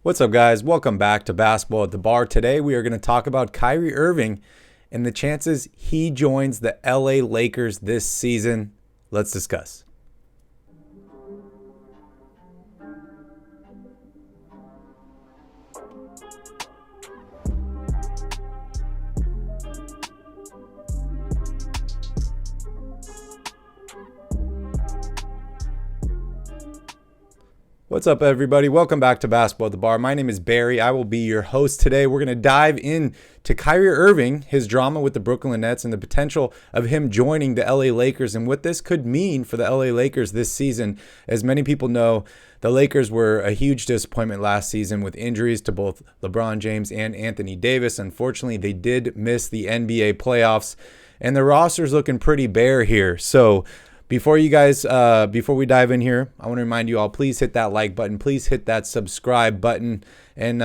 What's up, guys? Welcome back to Basketball at the Bar. Today, we are going to talk about Kyrie Irving and the chances he joins the LA Lakers this season. Let's discuss. What's up, everybody? Welcome back to Basketball at the Bar. My name is Barry. I will be your host today. We're going to dive into Kyrie Irving, his drama with the Brooklyn Nets, and the potential of him joining the LA Lakers and what this could mean for the LA Lakers this season. As many people know, the Lakers were a huge disappointment last season with injuries to both LeBron James and Anthony Davis. Unfortunately, they did miss the NBA playoffs, and the roster's looking pretty bare here. So, before we dive in here, I want to remind you all, please hit that like button. Please hit that subscribe button and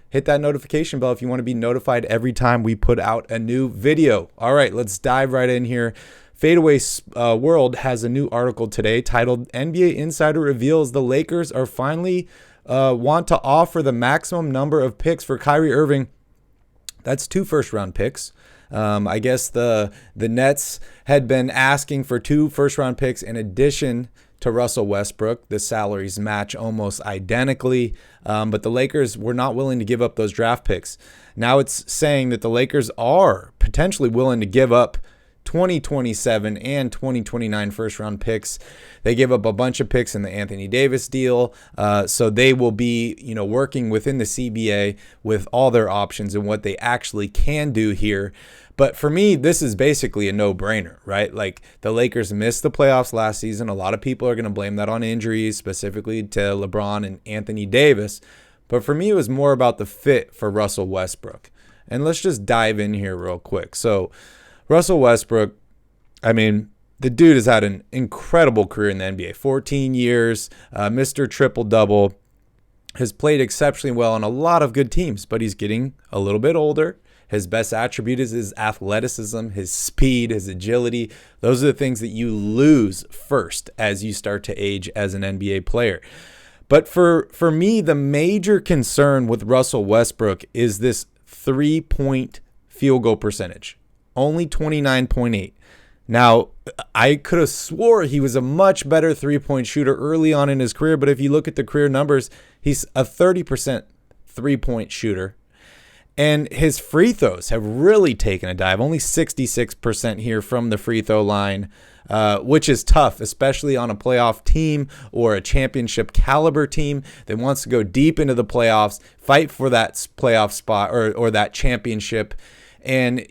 hit that notification bell if you want to be notified every time we put out a new video. All right, let's dive right in here. Fadeaway World has a new article today titled NBA Insider Reveals the Lakers are finally want to offer the maximum number of picks for Kyrie Irving. That's 2 first-round picks. I guess the Nets had been asking for 2 first-round picks in addition to Russell Westbrook. The salaries match almost identically, but the Lakers were not willing to give up those draft picks. Now it's saying that the Lakers are potentially willing to give up 2027 and 2029 first-round picks. They gave up a bunch of picks in the Anthony Davis deal, so they will be, working within the CBA with all their options and what they actually can do here. But for me, this is basically a no-brainer, right? Like, the Lakers missed the playoffs last season. A lot of people are going to blame that on injuries, specifically to LeBron and Anthony Davis. But for me, it was more about the fit for Russell Westbrook. And let's just dive in here real quick. So, Russell Westbrook, the dude has had an incredible career in the NBA. 14 years, Mr. Triple-Double, has played exceptionally well on a lot of good teams, but he's getting a little bit older. His best attribute is his athleticism, his speed, his agility. Those are the things that you lose first as you start to age as an NBA player. But for me, the major concern with Russell Westbrook is this 3-point field goal percentage. Only 29.8. Now, I could have swore he was a much better 3-point shooter early on in his career, but if you look at the career numbers, he's a 30% 3-point shooter. And his free throws have really taken a dive. Only 66% here from the free throw line, which is tough, especially on a playoff team or a championship caliber team that wants to go deep into the playoffs, fight for that playoff spot or that championship. And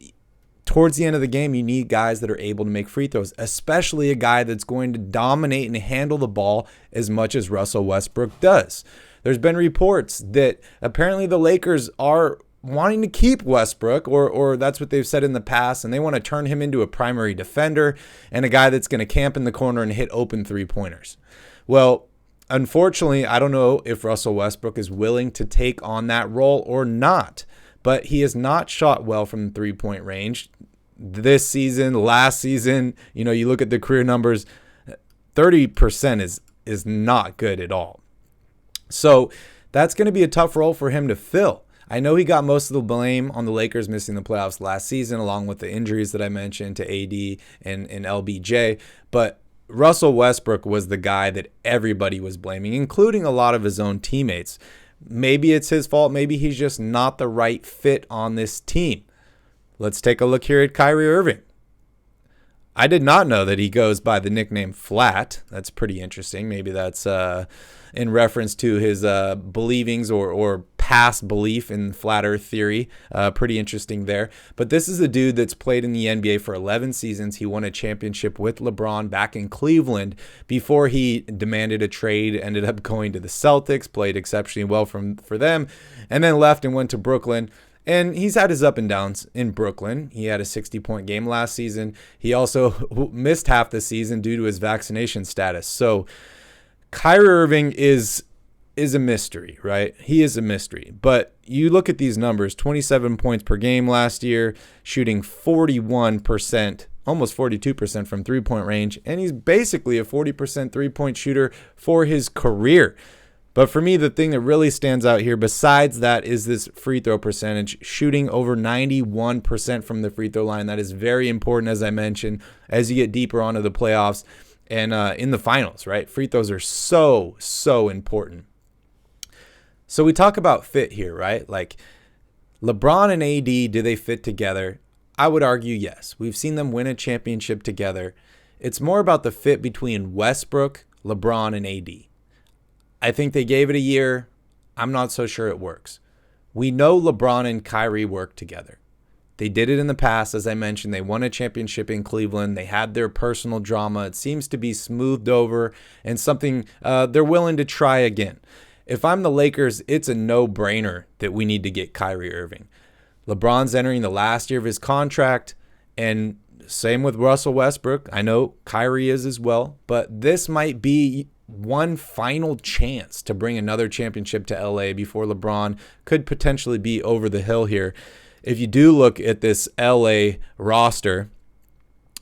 towards the end of the game, you need guys that are able to make free throws, especially a guy that's going to dominate and handle the ball as much as Russell Westbrook does. There's been reports that apparently the Lakers are wanting to keep Westbrook, or that's what they've said in the past, and they want to turn him into a primary defender and a guy that's going to camp in the corner and hit open 3-pointers. Well, unfortunately, I don't know if Russell Westbrook is willing to take on that role or not, but he has not shot well from the 3-point range this season, last season. You look at the career numbers, 30% is not good at all. So that's going to be a tough role for him to fill. I know he got most of the blame on the Lakers missing the playoffs last season, along with the injuries that I mentioned to AD and LBJ. But Russell Westbrook was the guy that everybody was blaming, including a lot of his own teammates. Maybe it's his fault. Maybe he's just not the right fit on this team. Let's take a look here at Kyrie Irving. I did not know that he goes by the nickname Flat. That's pretty interesting. Maybe that's in reference to his believings or past belief in flat earth theory. Pretty interesting there. But this is a dude that's played in the NBA for 11 seasons. He won a championship with LeBron back in Cleveland before he demanded a trade, ended up going to the Celtics, played exceptionally well for them, and then left and went to Brooklyn. And he's had his up and downs in Brooklyn. He had a 60-point game last season. He also missed half the season due to his vaccination status. So Kyrie Irving is a mystery, right? He is a mystery. But you look at these numbers, 27 points per game last year, shooting 41%, almost 42% from three-point range, and he's basically a 40% three-point shooter for his career. But for me, the thing that really stands out here besides that is this free throw percentage, shooting over 91% from the free throw line. That is very important, as I mentioned, as you get deeper onto the playoffs and in the finals, right? Free throws are so important. So we talk about fit here, right? Like LeBron and AD, do they fit together? I would argue yes. We've seen them win a championship together. It's more about the fit between Westbrook, LeBron, and AD. I think they gave it a year. I'm not so sure it works. We know LeBron and Kyrie work together. They did it in the past. As I mentioned, they won a championship in Cleveland. They had their personal drama. It seems to be smoothed over and something they're willing to try again. If I'm the Lakers, it's a no-brainer that we need to get Kyrie Irving. LeBron's entering the last year of his contract, and same with Russell Westbrook. I know Kyrie is as well, but this might be one final chance to bring another championship to LA before LeBron could potentially be over the hill here. If you do look at this LA roster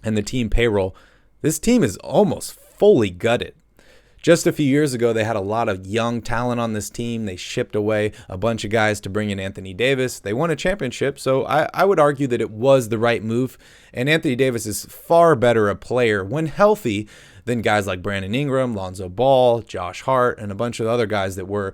and the team payroll, this team is almost fully gutted. Just a few years ago, they had a lot of young talent on this team. They shipped away a bunch of guys to bring in Anthony Davis. They won a championship, so I would argue that it was the right move. And Anthony Davis is far better a player when healthy than guys like Brandon Ingram, Lonzo Ball, Josh Hart, and a bunch of other guys that were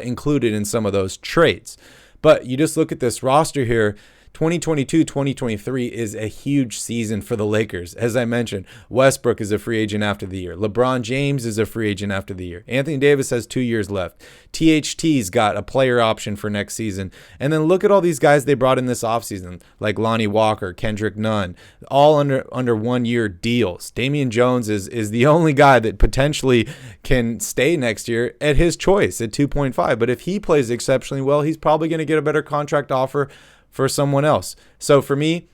included in some of those trades. But you just look at this roster here. 2022-2023 is a huge season for the Lakers. As I mentioned, Westbrook is a free agent after the year. LeBron James is a free agent after the year. Anthony Davis has 2 years left. THT's got a player option for next season. And then look at all these guys they brought in this offseason, like Lonnie Walker, Kendrick Nunn, all under 1-year deals. Damian Jones is the only guy that potentially can stay next year at his choice at 2.5. But if he plays exceptionally well, he's probably going to get a better contract offer for someone else. So for me,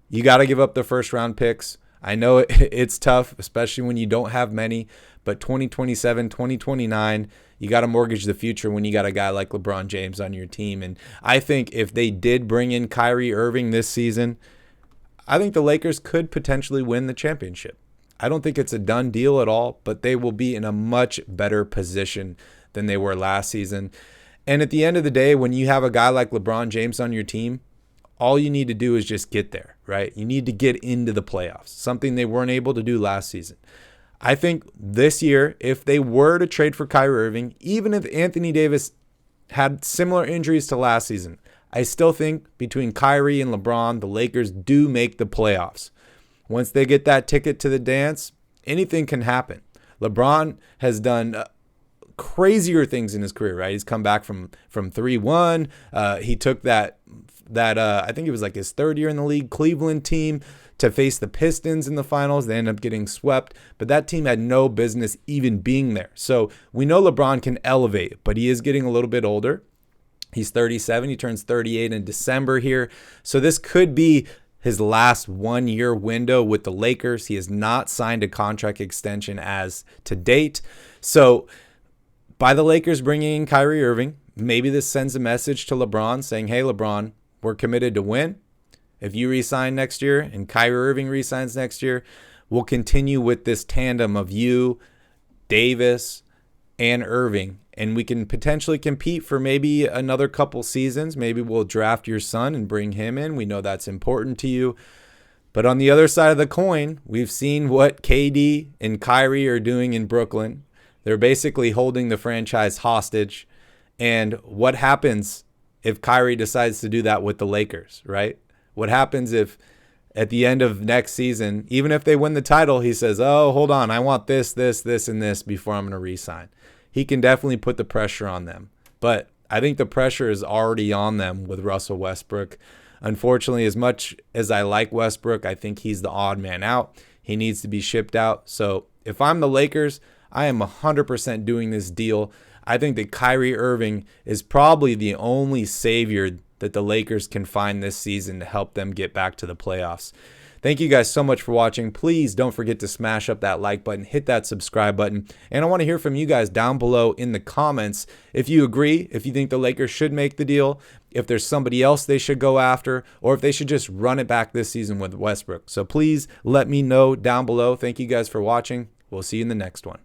you got to give up the first round picks. I know it's tough, especially when you don't have many, but 2027, 2029, you got to mortgage the future when you got a guy like LeBron James on your team. And I think if they did bring in Kyrie Irving this season, I think the Lakers could potentially win the championship. I don't think it's a done deal at all, but they will be in a much better position than they were last season. And at the end of the day, when you have a guy like LeBron James on your team, all you need to do is just get there, right? You need to get into the playoffs, something they weren't able to do last season. I think this year, if they were to trade for Kyrie Irving, even if Anthony Davis had similar injuries to last season, I still think between Kyrie and LeBron, the Lakers do make the playoffs. Once they get that ticket to the dance, anything can happen. LeBron has done crazier things in his career, right? He's come back from 3-1. He took that I think it was like his third year in the league, Cleveland team to face the Pistons in the finals. They ended up getting swept, but that team had no business even being there. So we know LeBron can elevate, but he is getting a little bit older. He's 37. He turns 38 in December here. So this could be his last 1-year window with the Lakers. He has not signed a contract extension as to date. So by the Lakers bringing in Kyrie Irving, maybe this sends a message to LeBron saying, hey, LeBron, we're committed to win. If you re-sign next year and Kyrie Irving re-signs next year, we'll continue with this tandem of you, Davis, and Irving, and we can potentially compete for maybe another couple seasons. Maybe we'll draft your son and bring him in. We know that's important to you. But on the other side of the coin, we've seen what KD and Kyrie are doing in Brooklyn. They're basically holding the franchise hostage. And what happens if Kyrie decides to do that with the Lakers, right? What happens if at the end of next season, even if they win the title, he says, oh, hold on, I want this, and this before I'm going to re-sign. He can definitely put the pressure on them. But I think the pressure is already on them with Russell Westbrook. Unfortunately, as much as I like Westbrook, I think he's the odd man out. He needs to be shipped out. So if I'm the Lakers, I am 100% doing this deal. I think that Kyrie Irving is probably the only savior that the Lakers can find this season to help them get back to the playoffs. Thank you guys so much for watching. Please don't forget to smash up that like button, hit that subscribe button. And I want to hear from you guys down below in the comments if you agree, if you think the Lakers should make the deal, if there's somebody else they should go after, or if they should just run it back this season with Westbrook. So please let me know down below. Thank you guys for watching. We'll see you in the next one.